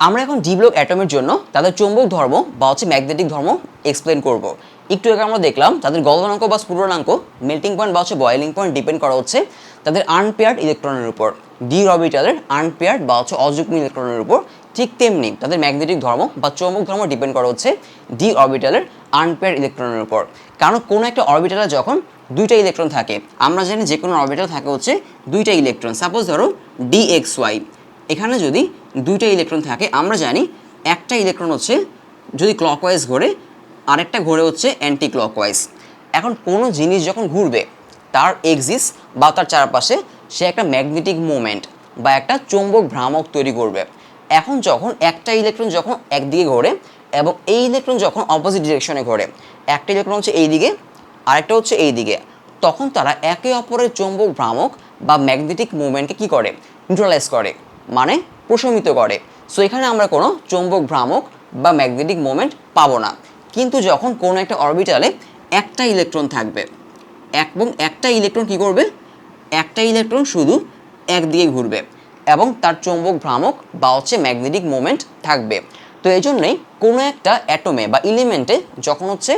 আমরা এখন D block অ্যাটমের জন্য তাদের চৌম্বক ধর্ম বা হচ্ছে ম্যাগনেটিক ধর্ম এক্সপ্লেন করব। একটু আগে আমরা দেখলাম তাদের গলনাঙ্ক বা স্ফুটনাঙ্ক মেল্টিং পয়েন্ট বা হচ্ছে বয়েলিং পয়েন্ট ডিপেন্ড করা হচ্ছে তাদের আনপেয়ার্ড ইলেকট্রনের উপর। ডি অরবিটালের আনপেয়ার্ড বা হচ্ছে অযুগ্ম ইলেকট্রনের উপর ঠিক তেমনি তাদের ম্যাগনেটিক ধর্ম বা চৌম্বক ধর্ম ডিপেন্ড করা হচ্ছে ডি অরবিটালের আনপেয়ার্ড ইলেকট্রনের উপর। কারণ কোনো একটা অরবিটালে যখন দুইটা ইলেকট্রন থাকে, আমরা জানি যে কোনো অরবিটাল থাকে হচ্ছে দুইটা ইলেকট্রন। সাপোজ ধরো ডি এক্স ওয়াই, এখানে যদি দুইটা ইলেকট্রন থাকে আমরা জানি একটা ইলেকট্রন হচ্ছে যদি ক্লকওয়াইজ ঘোরে আরেকটা ঘোরে হচ্ছে অ্যান্টি ক্লকওয়াইজ। এখন কোনো জিনিস যখন ঘুরবে তার এক্সিস বা তার চারপাশে সে একটা ম্যাগনেটিক মোমেন্ট বা একটা চৌম্বক ভ্রামক তৈরি করবে। এখন যখন একটা ইলেকট্রন যখন একদিকে ঘোরে এবং এই ইলেকট্রন যখন অপোজিট ডিরেকশনে ঘোরে, একটা ইলেকট্রন হচ্ছে এই দিকে আরেকটা হচ্ছে এই দিকে, তখন তারা একে অপরের চৌম্বক ভ্রামক বা ম্যাগনেটিক মুভমেন্টকে কী করে, নিউট্রালাইজ করে, মানে প্রশমিত করে। সো এখানে আমরা কোনো চৌম্বক ভ্রামক বা ম্যাগনেটিক মোমেন্ট পাবো না। কিন্তু যখন কোনো একটা অরবিটালে একটা ইলেকট্রন থাকবে এবং একটা ইলেকট্রন কী করবে, একটা ইলেকট্রন শুধু একদিকে ঘুরবে এবং তার চৌম্বক ভ্রামক বা হচ্ছে ম্যাগনেটিক মোমেন্ট থাকবে। তো এই জন্যই কোনো একটা অ্যাটমে বা এলিমেন্টে যখন হচ্ছে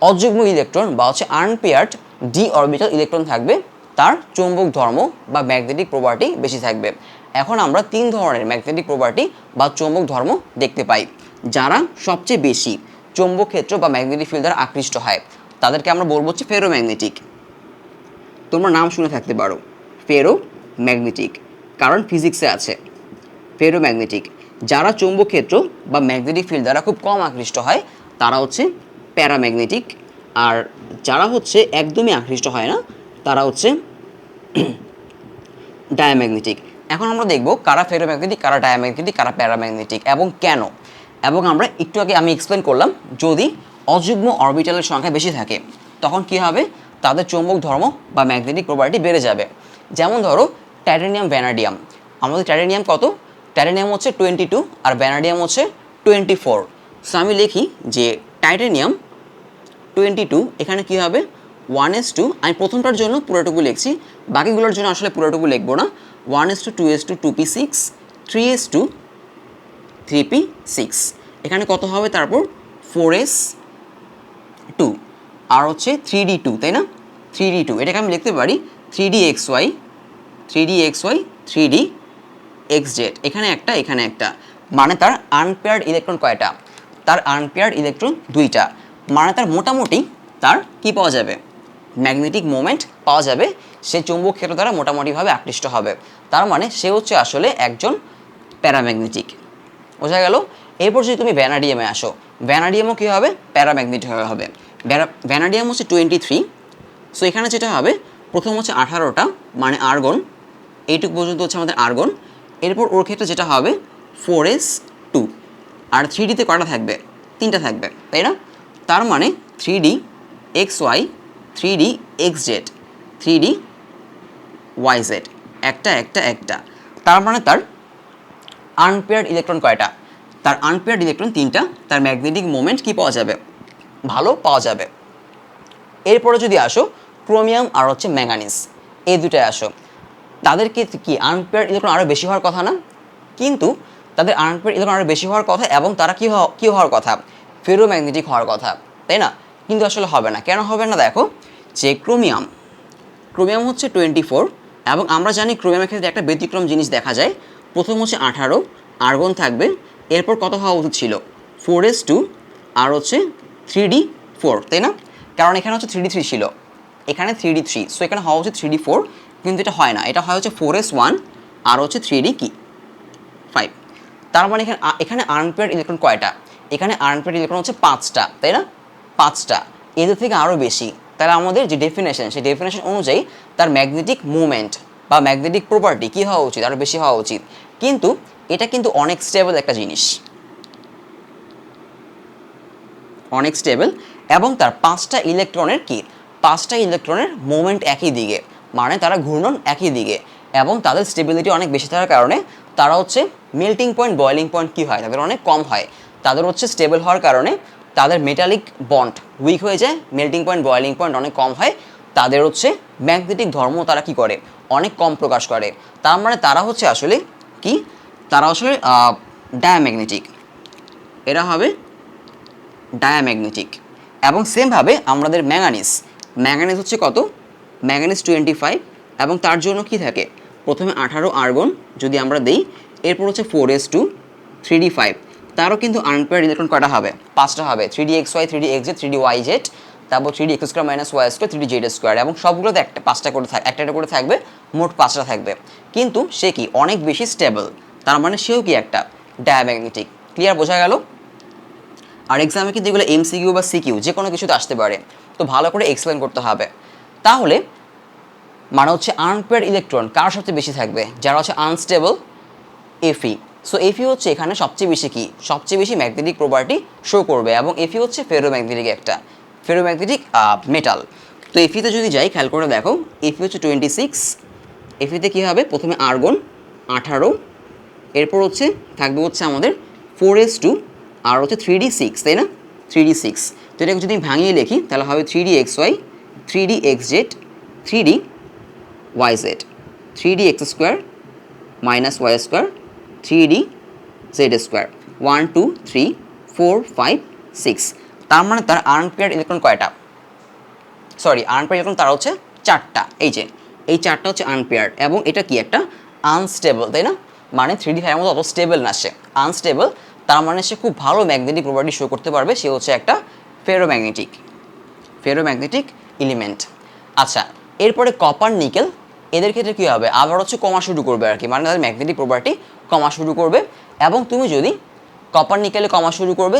অযুগ্ম ইলেকট্রন বা হচ্ছে আনপেয়ার্ড ডি অরবিটাল ইলেকট্রন থাকবে তার চৌম্বক ধর্ম বা ম্যাগনেটিক প্রপার্টি বেশি থাকবে। এখন আমরা তিন ধরনের ম্যাগনেটিক প্রপার্টি বা চৌম্বক ধর্ম দেখতে পাই। যারা সবচেয়ে বেশি চৌম্বক ক্ষেত্র বা ম্যাগনেটিক ফিল্ড দ্বারা আকৃষ্ট হয় তাদেরকে আমরা বলবো হচ্ছে ফেরোম্যাগনেটিক। তোমরা নাম শুনে থাকতে পারো ফেরোম্যাগনেটিক, কারণ ফিজিক্সে আছে ফেরোম্যাগনেটিক। যারা চৌম্বক ক্ষেত্র বা ম্যাগনেটিক ফিল্ড দ্বারা খুব কম আকৃষ্ট হয় তারা হচ্ছে প্যারাম্যাগনেটিক। আর যারা হচ্ছে একদমই আকৃষ্ট হয় না তারা হচ্ছে ডায়াম্যাগনেটিক। এখন আমরা দেখব কারা ফেরোম্যাগনেটিক, কারা ডায়াম্যাগনেটিক, কারা প্যারাম্যাগনেটিক এবং কেন। এবং আমরা একটু আগে আমি এক্সপ্লেন করলাম যদি অযুগ্ম অরবিটালের সংখ্যা বেশি থাকে তখন কী হবে, তাদের চৌম্বক ধর্ম বা ম্যাগনেটিক প্রপার্টি বেড়ে যাবে। যেমন ধরো টাইটানিয়াম ভ্যানাডিয়াম, আমাদের টাইটানিয়াম কত, টাইটানিয়াম হচ্ছে 22 আর ভ্যানাডিয়াম হচ্ছে 24। সো আমি লিখি যে টাইটানিয়াম 22, এখানে কী হবে 1:2। আমি প্রথমটার জন্য পুরোটুকু লিখছি, বাকিগুলোর জন্য আসলে পুরোটুকু লিখবো না। 1:2, 2:2, 2p6, 3:2, 3p6। এখানে কত হবে তারপর 4s2 আর হচ্ছে 3d2, তাই না, 3d2। এটাকে আমি লিখতে পারি 3dxy, 3dxy, 3dxz। এখানে একটা এখানে একটা, মানে তার আনপেয়ার্ড ইলেকট্রন কয়টা, তার আনপেয়ার্ড ইলেকট্রন দুইটা, মানে তার মোটামুটি তার কি পাওয়া যাবে, ম্যাগনেটিক মোমেন্ট পাওয়া যাবে। সে চৌম্বক ক্ষেত্র দ্বারা মোটামুটিভাবে আকৃষ্ট হবে। তার মানে সে হচ্ছে আসলে একজন প্যারাম্যাগনেটিক। বোঝা গেল। এরপর যদি তুমি ভ্যানাডিয়ামে আসো, ভ্যানাডিয়ামও কী হবে, প্যারাম্যাগনেটিক হবে। ভ্যানাডিয়াম হচ্ছে 23। সো এখানে যেটা হবে প্রথম হচ্ছে 18টা মানে আর্গন, এইটুকু পর্যন্ত হচ্ছে আমাদের আর্গন। এরপর ওর ক্ষেত্রে যেটা হবে 4s2 আর 3ডিতে কটা থাকবে, 3টা থাকবে, তাই না। তার মানে 3dxy, 3dxz, 3dyz, একটা একটা একটা। তার মানে তার আনপেয়ার্ড ইলেকট্রন কয়টা, তার আনপেয়ার্ড ইলেকট্রন 3টা। তার ম্যাগনেটিক মোমেন্ট কি পাওয়া যাবে, ভালো পাওয়া যাবে। এরপরে যদি আসো ক্রোমিয়াম আর হচ্ছে ম্যাঙ্গানিজ, এই দুটায় আসো, তাদেরকে কি আনপেয়ার্ড ইলেকট্রন আরও বেশি হওয়ার কথা না, কিন্তু তাদের আনপেয়ার্ড ইলেকট্রন আরও বেশি হওয়ার কথা এবং তারা কী হওয়ার কথা, ফেরোম্যাগনেটিক হওয়ার কথা, তাই না। কিন্তু আসলে হবে না। কেন হবে না, দেখো যে ক্রোমিয়াম হচ্ছে 24 এবং আমরা জানি ক্রোমিয়ামের ক্ষেত্রে একটা ব্যতিক্রম জিনিস দেখা যায়। প্রথম হচ্ছে 18 আর্গন থাকবে, এরপর কত হওয়া উচিত ছিল 4s2 আর হচ্ছে 3d4, তাই না। কারণ এখানে হচ্ছে 3d3 ছিল, এখানে 3d3, সো এখানে হওয়া উচিত 3d4, কিন্তু এটা হয় না, এটা হয় হচ্ছে 4s1 আর হচ্ছে 3d5। তার মানে এখানে আনপেয়ার্ড ইলেকট্রন কয়টা, এখানে আনপেয়ার্ড ইলেকট্রন হচ্ছে 5টা, তাই না, 5টা। এদের থেকে আরও বেশি। তাহলে আমাদের যে ডেফিনেশন সেই ডেফিনেশন অনুযায়ী তার ম্যাগনেটিক মুভমেন্ট বা ম্যাগনেটিক প্রপার্টি কী হওয়া উচিত, আরও বেশি হওয়া উচিত। কিন্তু এটা কিন্তু অনেক স্টেবল একটা জিনিস, অনেক স্টেবল, এবং তার 5টা ইলেকট্রনের কি, 5টা ইলেকট্রনের মুভমেন্ট একই দিকে, মানে তারা ঘূর্ণন একই দিকে, এবং তাদের স্টেবিলিটি অনেক বেশি থাকার কারণে তারা হচ্ছে মেল্টিং পয়েন্ট বয়েলিং পয়েন্ট কী হয়, তাদের অনেক কম হয়। তাদের হচ্ছে স্টেবল হওয়ার কারণে তাদের মেটালিক বন্ড উইক হয়ে যায়, মেল্টিং পয়েন্ট বয়েলিং পয়েন্ট অনেক কম হয়, তাদের হচ্ছে ম্যাগনেটিক ধর্ম তারা কি করে, অনেক কম প্রকাশ করে। তার মানে তারা হচ্ছে আসলে কি, তারা আসলে ডায়াম্যাগনেটিক, এরা হবে ডায়াম্যাগনেটিক। এবং সেমভাবে আমাদের ম্যাঙ্গানিজ, ম্যাঙ্গানিজ হচ্ছে কত, ম্যাঙ্গানিজ 25 এবং তার জন্য কি থাকে, প্রথমে 18 আর্গন যদি আমরা দিই, এরপর হচ্ছে 4s2 3d5, তারও কিন্তু আনপেয়ার্ড ইলেকট্রন কয়টা হবে, 5টা হবে, 3dxy 3dxz 3dyz, তারপর 3dx square minus Y square 3dz square, এবং সবগুলোতে একটা 5টা করে একটা করে থাকবে, মোট 5টা থাকবে। কিন্তু সে কি অনেক বেশি স্টেবল, তার মানে সেও কি একটা ডায়াম্যাগনেটিক। ক্লিয়ার, বোঝা গেল? আর এক্সামে কিন্তু এগুলো এমসিকিউ বা সিকিউ যে কোনো কিছুতে আসতে পারে, তো ভালো করে এক্সপ্লেন করতে হবে। তাহলে মানে হচ্ছে আনপেয়ার্ড ইলেকট্রন কার সবচেয়ে বেশি থাকবে, যারা হচ্ছে আনস্টেবল, এফি। সো এফি হচ্ছে এখানে সবচেয়ে বেশি কি, সবচেয়ে বেশি ম্যাগনেটিক প্রপার্টি শো করবে, এবং এফি হচ্ছে ফেরোম্যাগনেটিক, একটা ফেরোম্যাগনেটিক মেটাল। তো এফিতে যদি যাই, খেয়াল করে দেখো, এফি হচ্ছে 26, এফিতে কী হবে, প্রথমে আর্গন 18, এরপর হচ্ছে থাকবে হচ্ছে আমাদের 4s2 আর হচ্ছে 3d6, তাই না, 3d6। তো এটাকে যদি ভাঙিয়ে লিখি তাহলে হবে 3dxy 3dxz 3dyz 3dx square minus Y square 3dz square 1 2 3 4 5 6। তার মানে তার আনপেয়ার্ড ইলেকট্রন কয়টা, সরি আনপেয়ার্ড ইলেকট্রন তার হচ্ছে 4টা, এই যে এই 4টা হচ্ছে আনপেয়ার্ড, এবং এটা কি একটা আনস্টেবল, তাই না, মানে 3d5 মতো অত স্টেবল না, সে আনস্টেবল, তার মানে সে খুব ভালো ম্যাগনেটিক প্রপার্টি শো করতে পারবে, সে হচ্ছে একটা ফেরোম্যাগনেটিক, ফেরোম্যাগনেটিক এলিমেন্ট। আচ্ছা, এরপরে কপার নিকেল, এদের ক্ষেত্রে কী হবে, আবার হচ্ছে কমা শুরু করবে আর কি, মানে তাদের ম্যাগনেটিক প্রপার্টি কমা শুরু করবে। এবং তুমি যদি কপার নিকেলে কমা শুরু করবে,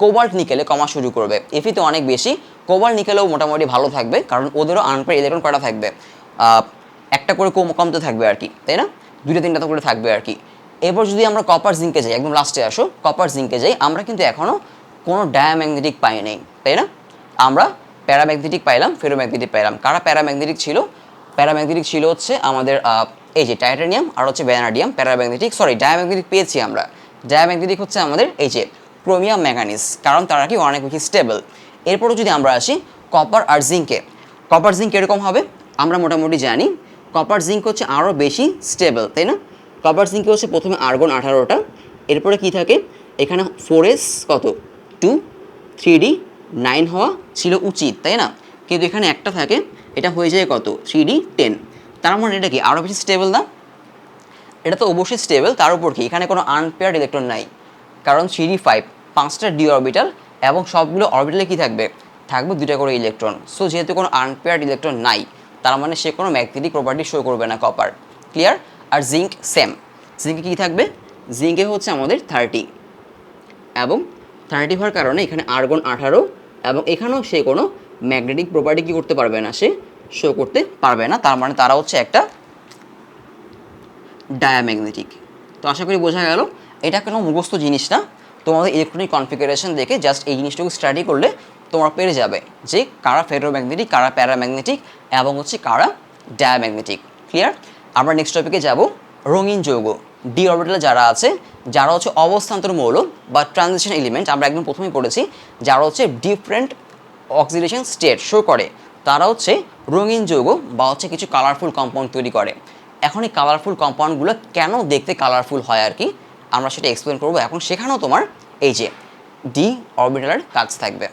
কোবাল্ট নিকেলে কমা শুরু করবে, এফিতে অনেক বেশি, কোবাল্ট নিকেলেও মোটামুটি ভালো থাকবে, কারণ ওদেরও আনপেয়ার্ড ইলেকট্রন কটা থাকবে, একটা করে কমতে থাকবে আর কি, তাই না, 2-3টা করে থাকবে আর কি। এরপর যদি আমরা কপার জিঙ্কে যাই, একদম লাস্টে আসো, কপার জিঙ্কে যাই, আমরা কিন্তু এখনও কোনো ডায়াম্যাগনেটিক পাই নাই, তাই না, আমরা প্যারাম্যাগনেটিক পাইলাম, ফেরোম্যাগনেটিক পাইলাম। কারা প্যারাম্যাগনেটিক ছিল, প্যারাম্যাগনেটিক ছিল হচ্ছে আমাদের এই যে টাইটানিয়াম আর হচ্ছে ভ্যানাডিয়াম প্যারাম্যাগনেটিক, ডায়াম্যাগনেটিক পেয়েছি আমরা, ডায়াম্যাগনেটিক হচ্ছে আমাদের এই যে ক্রোমিয়াম ম্যাঙ্গানিজ, কারণ তারা কি অনেক বেশি স্টেবল। এরপরও যদি আমরা আসি কপার আর জিঙ্কে, কপার জিঙ্ক এরকম হবে, আমরা মোটামুটি জানি কপার জিঙ্ক হচ্ছে আরও বেশি স্টেবল, তাই না, কপার জিঙ্কে হচ্ছে প্রথমে আর্গন 18টা, এরপরে কি থাকে, এখানে 4s কত 2 3d9 হওয়া ছিল উচিত, তাই না, কিন্তু এখানে একটা থাকে, এটা হয়ে যায় কত 3d10, তার মানে এটা কি আরও বেশি স্টেবল না, এটা তো অবশ্যই স্টেবল। তার উপর কি এখানে কোনো আনপেয়ার্ড ইলেকট্রন নাই, কারণ 3d5 5টা ডি অরবিটাল, এবং সবগুলো অরবিটালে কি থাকবে, থাকবে 2টা করে ইলেকট্রন। সো যেহেতু কোনো আনপেয়ার্ড ইলেকট্রন নাই, তার মানে সে কোনো ম্যাগনেটিক প্রপার্টি শো করবে না, কপার। ক্লিয়ার? আর জিঙ্ক সেম, জিঙ্কে কী থাকবে, জিঙ্কে হচ্ছে আমাদের 30, এবং 30 হওয়ার কারণে এখানে আর্গন 18, এবং এখানেও সে কোনো ম্যাগনেটিক প্রপার্টি কী করতে পারবে না, সে শো করতে পারবে না, তার মানে তারা হচ্ছে একটা ডায়াম্যাগনেটিক। তো আশা করি বোঝা গেল, এটা কোনো মুখস্থ জিনিস না, তোমাদের ইলেকট্রনিক কনফিগারেশন দেখে জাস্ট এই জিনিসটুকু স্টাডি করলে তোমরা পেরে যাবে যে কারা ফেরোম্যাগনেটিক, কারা প্যারাম্যাগনেটিক, এবং হচ্ছে কারা ডায়াম্যাগনেটিক। ক্লিয়ার? আমরা নেক্সট টপিকে যাব, রঙিন যৌগ, ডি অরবিটালে যারা আছে, যারা হচ্ছে অবস্থান্তর মৌল বা ট্রানজিশন এলিমেন্ট, আমরা একদম প্রথমেই পড়েছি, যারা হচ্ছে ডিফারেন্ট অক্সিডেশন স্টেট শো করে, তারা হচ্ছে রঙিন যৌগ বা হচ্ছে কিছু কালারফুল কম্পাউন্ড তৈরি করে। এখন এই কালারফুল কম্পাউন্ডগুলো কেন দেখতে কালারফুল হয় আর কি, আমরা সেটা এক্সপ্লেন করবো এখন। সেখানেও তোমার এই যে ডি অরবিটালের কাজ থাকবে।